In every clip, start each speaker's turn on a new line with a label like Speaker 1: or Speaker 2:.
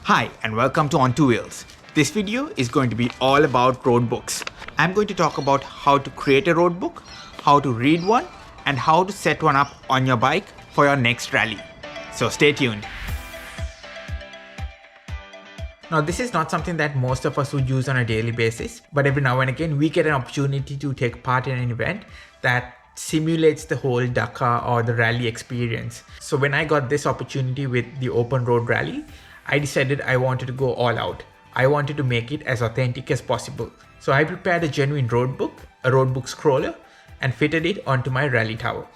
Speaker 1: Hi and welcome to On Two Wheels. This video is going to be all about road books. I'm going to talk about how to create a road book, how to read one, and how to set one up on your bike for your next rally. So stay tuned. Now this is not something that most of us would use on a daily basis, but every now and again we get an opportunity to take part in an event that simulates the whole Dakar or the rally experience. So when I got this opportunity with the open road rally, I decided I wanted to go all out. I wanted to make it as authentic as possible. So I prepared a genuine road book, a road book scroller, and fitted it onto my rally tower.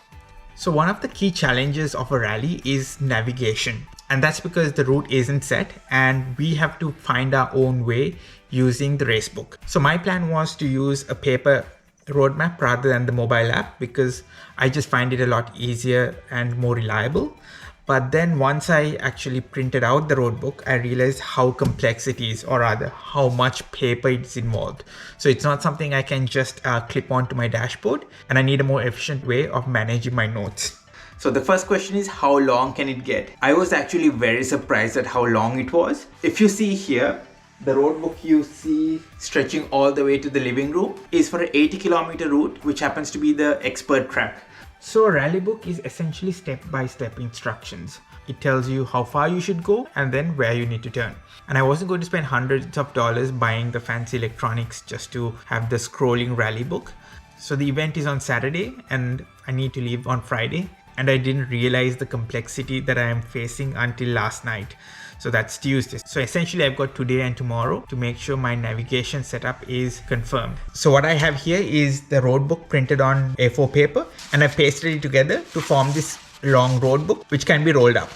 Speaker 1: So one of the key challenges of a rally is navigation. And that's because the route isn't set and we have to find our own way using the race book. So my plan was to use a paper roadmap rather than the mobile app because I just find it a lot easier and more reliable. But then once I actually printed out the road book, I realized how complex it is, or rather how much paper is involved. So it's not something I can just clip onto my dashboard, and I need a more efficient way of managing my notes. So the first question is, how long can it get? I was actually very surprised at how long it was. If you see here, the road book you see stretching all the way to the living room is for an 80-kilometer route, which happens to be the expert track. So a rally book is essentially step-by-step instructions. It tells you how far you should go and then where you need to turn. And I wasn't going to spend hundreds of dollars buying the fancy electronics just to have the scrolling rally book. So the event is on Saturday and I need to leave on Friday. And I didn't realize the complexity that I am facing until last night. So that's Tuesday. So essentially I've got today and tomorrow to make sure my navigation setup is confirmed. So what I have here is the road book printed on A4 paper, and I've pasted it together to form this long road book, which can be rolled up.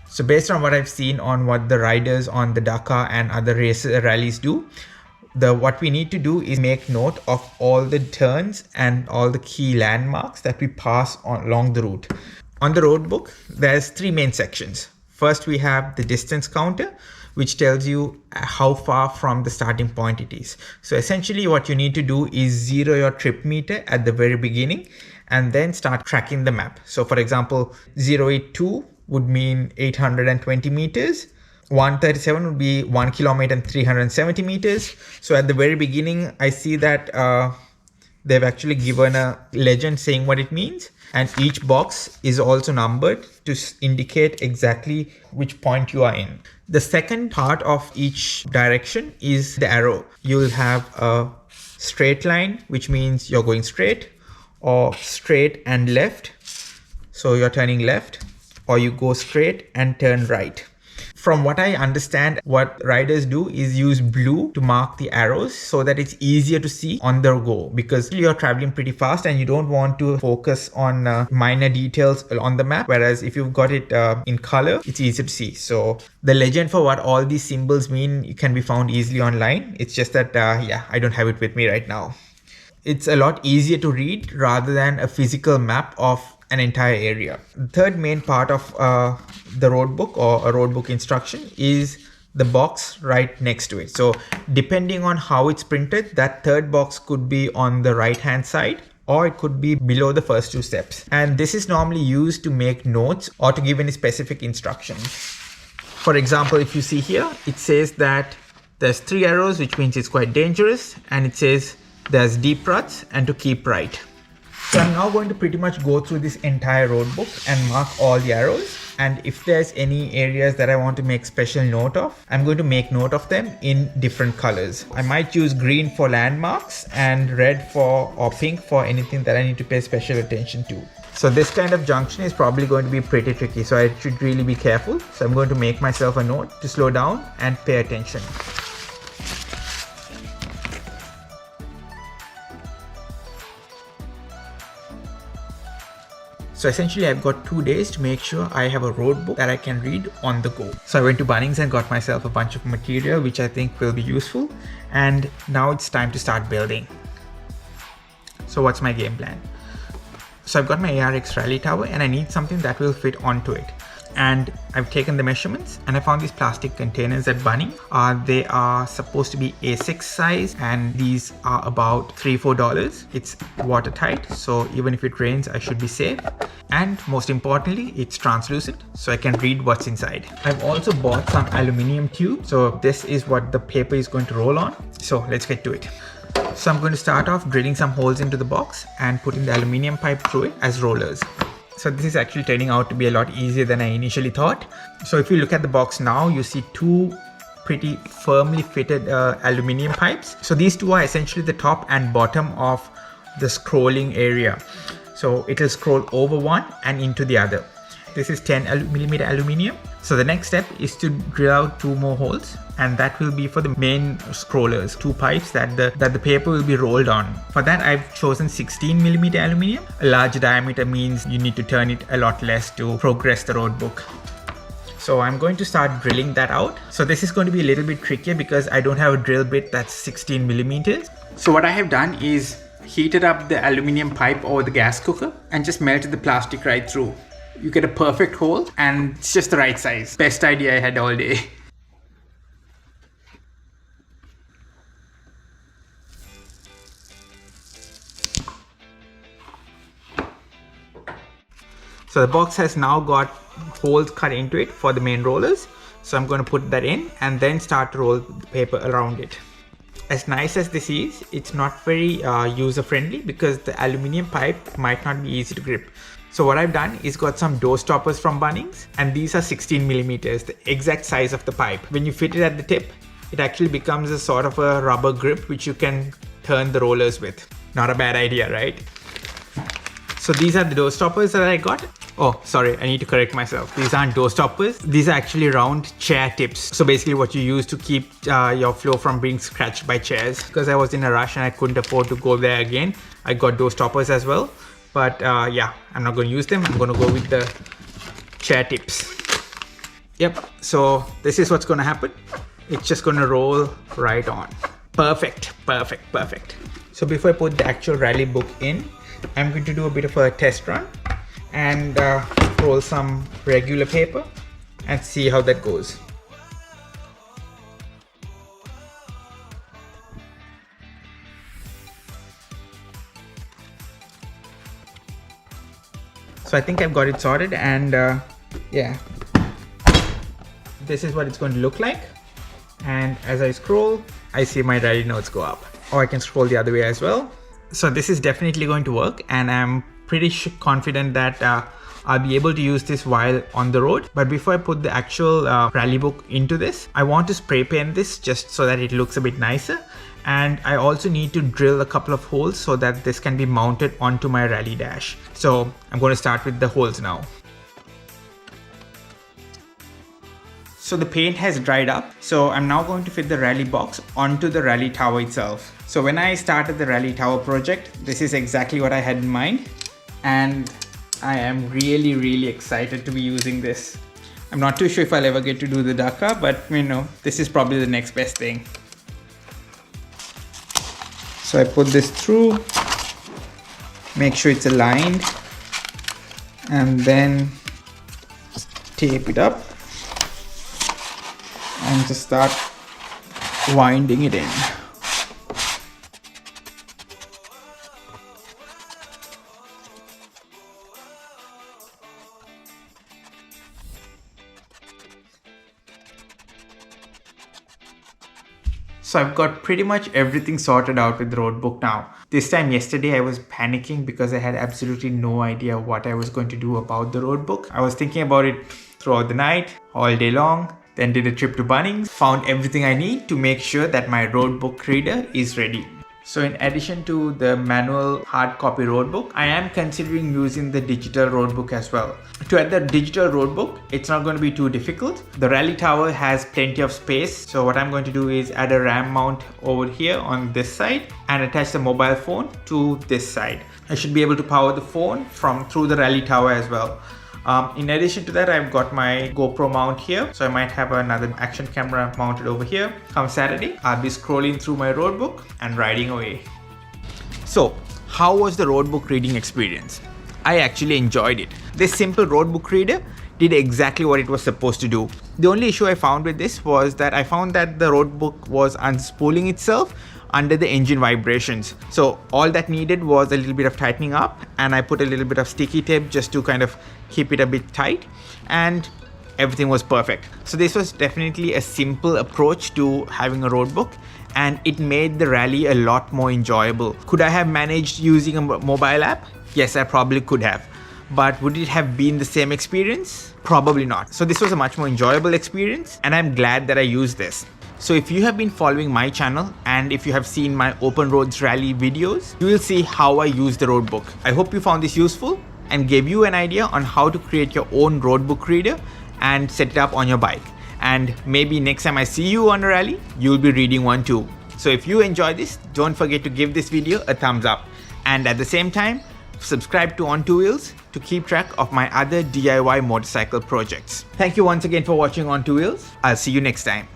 Speaker 1: So based on what I've seen on what the riders on the Dakar and other rallies do, what we need to do is make note of all the turns and all the key landmarks that we pass along the route. On the road book, there's three main sections. First, we have the distance counter, which tells you how far from the starting point it is. So essentially what you need to do is zero your trip meter at the very beginning and then start tracking the map. So for example, 082 would mean 820 meters. 137 would be 1 kilometer and 370 meters. So at the very beginning, I see that they've actually given a legend saying what it means. And each box is also numbered to indicate exactly which point you are in. The second part of each direction is the arrow. You'll have a straight line, which means you're going straight, or straight and left. So you're turning left, or you go straight and turn right. From what I understand, what riders do is use blue to mark the arrows so that it's easier to see on the go, because you're traveling pretty fast and you don't want to focus on minor details on the map. Whereas if you've got it in color, it's easier to see. So the legend for what all these symbols mean can be found easily online. It's just that, I don't have it with me right now. It's a lot easier to read rather than a physical map of an entire area. The third main part of the road book or a road book instruction is the box right next to it. So depending on how it's printed, that third box could be on the right hand side or it could be below the first two steps. And this is normally used to make notes or to give any specific instructions. For example, if you see here, it says that there's 3 arrows, which means it's quite dangerous. And it says there's deep ruts and to keep right. So I'm now going to pretty much go through this entire road book and mark all the arrows. And if there's any areas that I want to make special note of, I'm going to make note of them in different colors. I might use green for landmarks and red or pink for anything that I need to pay special attention to. So this kind of junction is probably going to be pretty tricky. So I should really be careful. So I'm going to make myself a note to slow down and pay attention. So essentially I've got 2 days to make sure I have a road book that I can read on the go. So I went to Bunnings and got myself a bunch of material which I think will be useful. And now it's time to start building. So what's my game plan? So I've got my ARX rally tower and I need something that will fit onto it. and I've taken the measurements, and I found these plastic containers at Bunnings. They are supposed to be A6 size, and these are about $3-4. It's watertight, so even if it rains, I should be safe. And most importantly, it's translucent, so I can read what's inside. I've also bought some aluminium tubes, so this is what the paper is going to roll on. So let's get to it. So I'm going to start off drilling some holes into the box and putting the aluminium pipe through it as rollers. So this is actually turning out to be a lot easier than I initially thought. So if you look at the box now, you see two pretty firmly fitted aluminium pipes. So these two are essentially the top and bottom of the scrolling area. So it will scroll over one and into the other. This is 10mm aluminium. So the next step is to drill out 2 more holes, and that will be for the main scrollers, 2 pipes that the paper will be rolled on. For that, I've chosen 16mm aluminium. A large diameter means you need to turn it a lot less to progress the roadbook. So I'm going to start drilling that out. So this is going to be a little bit trickier because I don't have a drill bit that's 16mm. So what I have done is heated up the aluminium pipe over the gas cooker and just melted the plastic right through. You get a perfect hole, and it's just the right size. Best idea I had all day. So the box has now got holes cut into it for the main rollers. So I'm going to put that in and then start to roll the paper around it. As nice as this is, it's not very user friendly because the aluminium pipe might not be easy to grip. So what I've done is got some door stoppers from Bunnings, and these are 16mm, the exact size of the pipe. When you fit it at the tip, it actually becomes a sort of a rubber grip which you can turn the rollers with. Not a bad idea, right? So these are the door stoppers that I got. Oh, sorry, I need to correct myself. These aren't door stoppers. These are actually round chair tips. So basically what you use to keep your floor from being scratched by chairs. Because I was in a rush and I couldn't afford to go there again, I got door stoppers as well. But yeah, I'm not going to use them. I'm going to go with the chair tips. Yep, so this is what's going to happen. It's just going to roll right on. Perfect, perfect, perfect. So before I put the actual rally book in, I'm going to do a bit of a test run and roll some regular paper and see how that goes. So I think I've got it sorted, and yeah, this is what it's going to look like. And as I scroll, I see my rally notes go up. Or I can scroll the other way as well. So this is definitely going to work, and I'm pretty confident that I'll be able to use this while on the road. But before I put the actual rally book into this, I want to spray paint this just so that it looks a bit nicer. And I also need to drill a couple of holes so that this can be mounted onto my rally dash. So I'm going to start with the holes now. So the paint has dried up. So I'm now going to fit the rally box onto the rally tower itself. So when I started the rally tower project, this is exactly what I had in mind. And I am really excited to be using this. I'm not too sure if I'll ever get to do the Dhaka, but you know, this is probably the next best thing. So I put this through, make sure it's aligned, and then tape it up and just start winding it in. So I've got pretty much everything sorted out with the Roadbook now. This time yesterday I was panicking because I had absolutely no idea what I was going to do about the Roadbook. I was thinking about it throughout the night, all day long, then did a trip to Bunnings, found everything I need to make sure that my Roadbook reader is ready. So in addition to the manual hard copy Roadbook, I am considering using the digital Roadbook as well. To add the digital Roadbook, it's not going to be too difficult. The Rally Tower has plenty of space. So what I'm going to do is add a RAM mount over here on this side and attach the mobile phone to this side. I should be able to power the phone through the Rally Tower as well. In addition to that, I've got my GoPro mount here, so I might have another action camera mounted over here. Come Saturday, I'll be scrolling through my Roadbook and riding away. So, how was the Roadbook reading experience? I actually enjoyed it. This simple Roadbook reader did exactly what it was supposed to do. The only issue I found with this was that I found that the Roadbook was unspooling itself under the engine vibrations. So all that needed was a little bit of tightening up, and I put a little bit of sticky tape just to kind of keep it a bit tight, and everything was perfect. So this was definitely a simple approach to having a Roadbook, and it made the rally a lot more enjoyable. Could I have managed using a mobile app? Yes, I probably could have. But would it have been the same experience? Probably not. So this was a much more enjoyable experience, and I'm glad that I used this. So if you have been following my channel, and if you have seen my open roads rally videos, you will see how I use the Roadbook. I hope you found this useful and gave you an idea on how to create your own Roadbook reader and set it up on your bike. And maybe next time I see you on a rally, you'll be reading one too. So if you enjoy this, don't forget to give this video a thumbs up. And at the same time, subscribe to On Two Wheels to keep track of my other DIY motorcycle projects. Thank you once again for watching On Two Wheels. I'll see you next time.